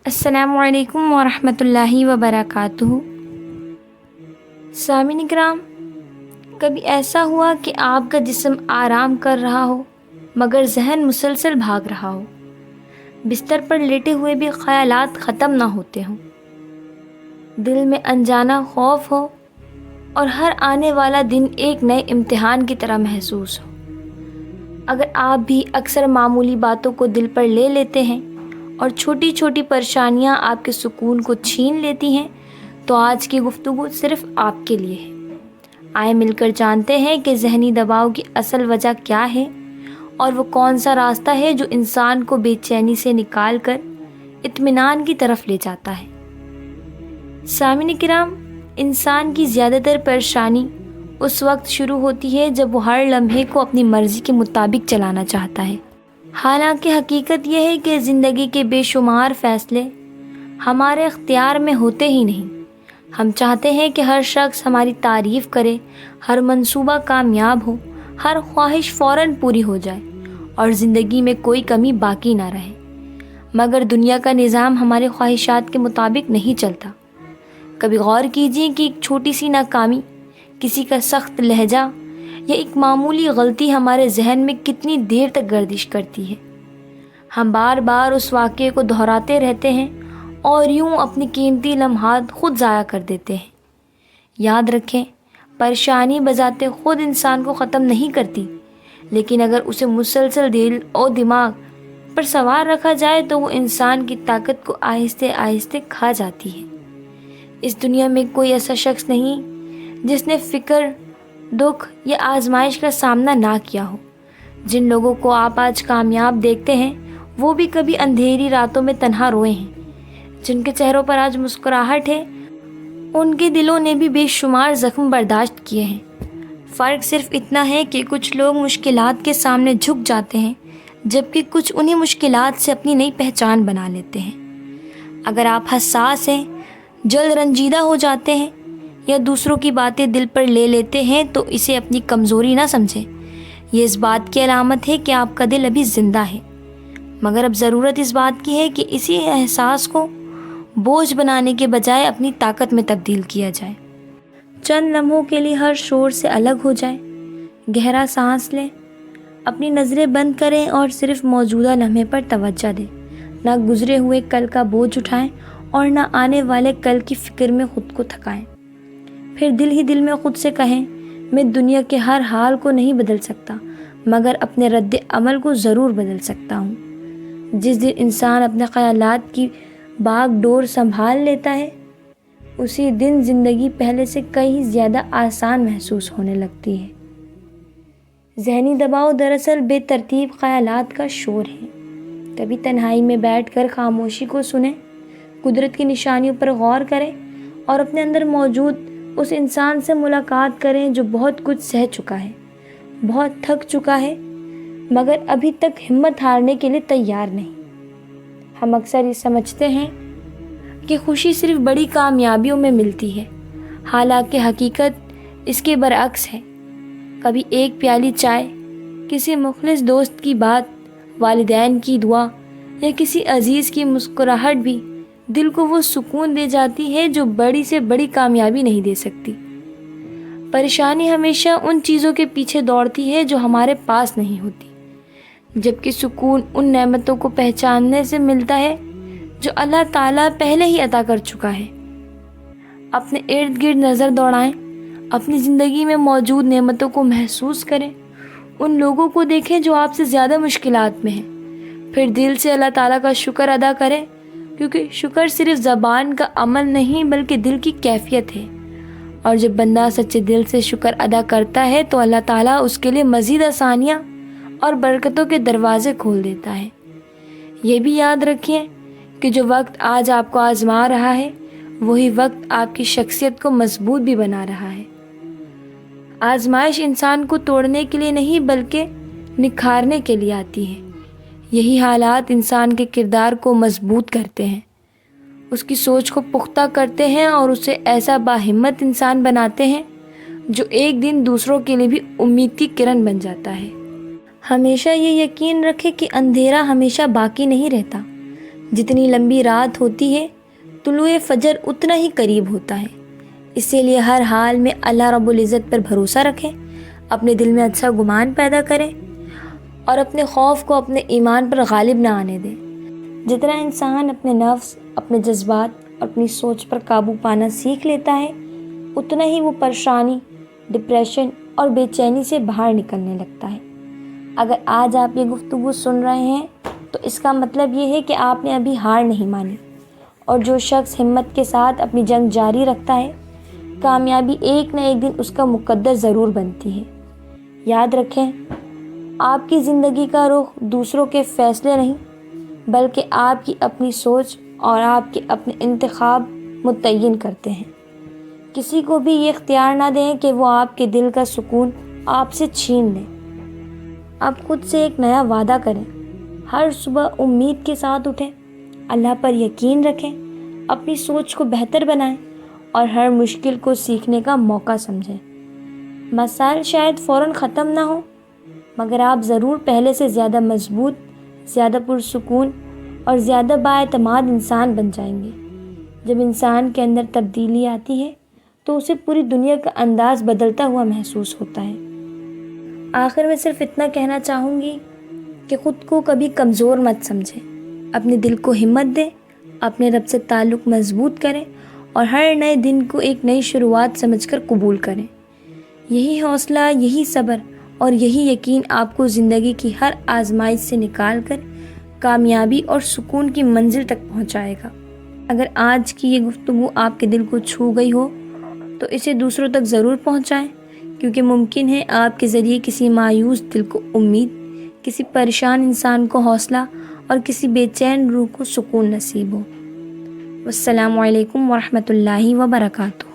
السلام علیکم ورحمۃ اللہ وبرکاتہ۔ سامعین اکرام، کبھی ایسا ہوا کہ آپ کا جسم آرام کر رہا ہو مگر ذہن مسلسل بھاگ رہا ہو، بستر پر لیٹے ہوئے بھی خیالات ختم نہ ہوتے ہوں، دل میں انجانا خوف ہو اور ہر آنے والا دن ایک نئے امتحان کی طرح محسوس ہو؟ اگر آپ بھی اکثر معمولی باتوں کو دل پر لے لیتے ہیں اور چھوٹی چھوٹی پریشانیاں آپ کے سکون کو چھین لیتی ہیں، تو آج کی گفتگو صرف آپ کے لیے ہے۔ آئیں مل کر جانتے ہیں کہ ذہنی دباؤ کی اصل وجہ کیا ہے اور وہ کون سا راستہ ہے جو انسان کو بے چینی سے نکال کر اطمینان کی طرف لے جاتا ہے۔ سامعین کرام، انسان کی زیادہ تر پریشانی اس وقت شروع ہوتی ہے جب وہ ہر لمحے کو اپنی مرضی کے مطابق چلانا چاہتا ہے۔ حالانکہ حقیقت یہ ہے کہ زندگی کے بے شمار فیصلے ہمارے اختیار میں ہوتے ہی نہیں۔ ہم چاہتے ہیں کہ ہر شخص ہماری تعریف کرے، ہر منصوبہ کامیاب ہو، ہر خواہش فوراً پوری ہو جائے اور زندگی میں کوئی کمی باقی نہ رہے۔ مگر دنیا کا نظام ہمارے خواہشات کے مطابق نہیں چلتا۔ کبھی غور کیجیے کہ ایک چھوٹی سی ناکامی، کسی کا سخت لہجہ یا ایک معمولی غلطی ہمارے ذہن میں کتنی دیر تک گردش کرتی ہے۔ ہم بار بار اس واقعے کو دہراتے رہتے ہیں اور یوں اپنی قیمتی لمحات خود ضائع کر دیتے ہیں۔ یاد رکھیں، پریشانی بذات خود انسان کو ختم نہیں کرتی، لیکن اگر اسے مسلسل دل اور دماغ پر سوار رکھا جائے تو وہ انسان کی طاقت کو آہستہ آہستہ کھا جاتی ہے۔ اس دنیا میں کوئی ایسا شخص نہیں جس نے فکر، دکھ یا آزمائش کا سامنا نہ کیا ہو۔ جن لوگوں کو آپ آج کامیاب دیکھتے ہیں وہ بھی کبھی اندھیری راتوں میں تنہا روئے ہیں۔ جن کے چہروں پر آج مسکراہٹ ہے ان کے دلوں نے بھی بے شمار زخم برداشت کیے ہیں۔ فرق صرف اتنا ہے کہ کچھ لوگ مشکلات کے سامنے جھک جاتے ہیں جبکہ کچھ انہی مشکلات سے اپنی نئی پہچان بنا لیتے ہیں۔ اگر آپ حساس ہیں، جلد رنجیدہ ہو جاتے ہیں یا دوسروں کی باتیں دل پر لے لیتے ہیں تو اسے اپنی کمزوری نہ سمجھیں۔ یہ اس بات کی علامت ہے کہ آپ کا دل ابھی زندہ ہے، مگر اب ضرورت اس بات کی ہے کہ اسی احساس کو بوجھ بنانے کے بجائے اپنی طاقت میں تبدیل کیا جائے۔ چند لمحوں کے لیے ہر شور سے الگ ہو جائیں، گہرا سانس لیں، اپنی نظریں بند کریں اور صرف موجودہ لمحے پر توجہ دیں۔ نہ گزرے ہوئے کل کا بوجھ اٹھائیں اور نہ آنے والے کل کی فکر میں خود کو تھکائیں۔ پھر دل ہی دل میں خود سے کہیں، میں دنیا کے ہر حال کو نہیں بدل سکتا مگر اپنے رد عمل کو ضرور بدل سکتا ہوں۔ جس دن انسان اپنے خیالات کی باغ ڈور سنبھال لیتا ہے اسی دن زندگی پہلے سے کہیں زیادہ آسان محسوس ہونے لگتی ہے۔ ذہنی دباؤ دراصل بے ترتیب خیالات کا شور ہے۔ کبھی تنہائی میں بیٹھ کر خاموشی کو سنیں، قدرت کی نشانیوں پر غور کریں اور اپنے اندر موجود اس انسان سے ملاقات کریں جو بہت کچھ سہ چکا ہے، بہت تھک چکا ہے مگر ابھی تک ہمت ہارنے کے لیے تیار نہیں۔ ہم اکثر یہ سمجھتے ہیں کہ خوشی صرف بڑی کامیابیوں میں ملتی ہے، حالانکہ حقیقت اس کے برعکس ہے۔ کبھی ایک پیالی چائے، کسی مخلص دوست کی بات، والدین کی دعا یا کسی عزیز کی مسکراہٹ بھی دل کو وہ سکون دے جاتی ہے جو بڑی سے بڑی کامیابی نہیں دے سکتی۔ پریشانی ہمیشہ ان چیزوں کے پیچھے دوڑتی ہے جو ہمارے پاس نہیں ہوتی، جبکہ سکون ان نعمتوں کو پہچاننے سے ملتا ہے جو اللہ تعالیٰ پہلے ہی عطا کر چکا ہے۔ اپنے ارد گرد نظر دوڑائیں، اپنی زندگی میں موجود نعمتوں کو محسوس کریں، ان لوگوں کو دیکھیں جو آپ سے زیادہ مشکلات میں ہیں، پھر دل سے اللہ تعالیٰ کا شکر ادا کریں، کیونکہ شکر صرف زبان کا عمل نہیں بلکہ دل کی کیفیت ہے، اور جب بندہ سچے دل سے شکر ادا کرتا ہے تو اللہ تعالیٰ اس کے لیے مزید آسانیاں اور برکتوں کے دروازے کھول دیتا ہے۔ یہ بھی یاد رکھیں کہ جو وقت آج آپ کو آزما رہا ہے وہی وقت آپ کی شخصیت کو مضبوط بھی بنا رہا ہے۔ آزمائش انسان کو توڑنے کے لیے نہیں بلکہ نکھارنے کے لیے آتی ہے۔ یہی حالات انسان کے کردار کو مضبوط کرتے ہیں، اس کی سوچ کو پختہ کرتے ہیں اور اسے ایسا باہمت انسان بناتے ہیں جو ایک دن دوسروں کے لیے بھی امید کی کرن بن جاتا ہے۔ ہمیشہ یہ یقین رکھے کہ اندھیرا ہمیشہ باقی نہیں رہتا، جتنی لمبی رات ہوتی ہے طلوع فجر اتنا ہی قریب ہوتا ہے، اسی لیے ہر حال میں اللہ رب العزت پر بھروسہ رکھیں، اپنے دل میں اچھا گمان پیدا کریں اور اپنے خوف کو اپنے ایمان پر غالب نہ آنے دیں۔ جتنا انسان اپنے نفس، اپنے جذبات اور اپنی سوچ پر قابو پانا سیکھ لیتا ہے، اتنا ہی وہ پریشانی، ڈپریشن اور بے چینی سے باہر نکلنے لگتا ہے۔ اگر آج آپ یہ گفتگو سن رہے ہیں تو اس کا مطلب یہ ہے کہ آپ نے ابھی ہار نہیں مانی، اور جو شخص ہمت کے ساتھ اپنی جنگ جاری رکھتا ہے، کامیابی ایک نہ ایک دن اس کا مقدر ضرور بنتی ہے۔ یاد رکھیں، آپ کی زندگی کا رخ دوسروں کے فیصلے نہیں بلکہ آپ کی اپنی سوچ اور آپ کے اپنے انتخاب متعین کرتے ہیں۔ کسی کو بھی یہ اختیار نہ دیں کہ وہ آپ کے دل کا سکون آپ سے چھین لے۔ آپ خود سے ایک نیا وعدہ کریں، ہر صبح امید کے ساتھ اٹھیں، اللہ پر یقین رکھیں، اپنی سوچ کو بہتر بنائیں اور ہر مشکل کو سیکھنے کا موقع سمجھیں۔ مسائل شاید فوراً ختم نہ ہوں، مگر آپ ضرور پہلے سے زیادہ مضبوط، زیادہ پرسکون اور زیادہ بااعتماد انسان بن جائیں گے۔ جب انسان کے اندر تبدیلی آتی ہے تو اسے پوری دنیا کا انداز بدلتا ہوا محسوس ہوتا ہے۔ آخر میں صرف اتنا کہنا چاہوں گی کہ خود کو کبھی کمزور مت سمجھیں، اپنے دل کو ہمت دیں، اپنے رب سے تعلق مضبوط کریں اور ہر نئے دن کو ایک نئی شروعات سمجھ کر قبول کریں۔ یہی حوصلہ، یہی صبر اور یہی یقین آپ کو زندگی کی ہر آزمائش سے نکال کر کامیابی اور سکون کی منزل تک پہنچائے گا۔ اگر آج کی یہ گفتگو آپ کے دل کو چھو گئی ہو تو اسے دوسروں تک ضرور پہنچائیں، کیونکہ ممکن ہے آپ کے ذریعے کسی مایوس دل کو امید، کسی پریشان انسان کو حوصلہ اور کسی بے چین روح کو سکون نصیب ہو۔ والسلام علیکم ورحمۃ اللہ وبرکاتہ۔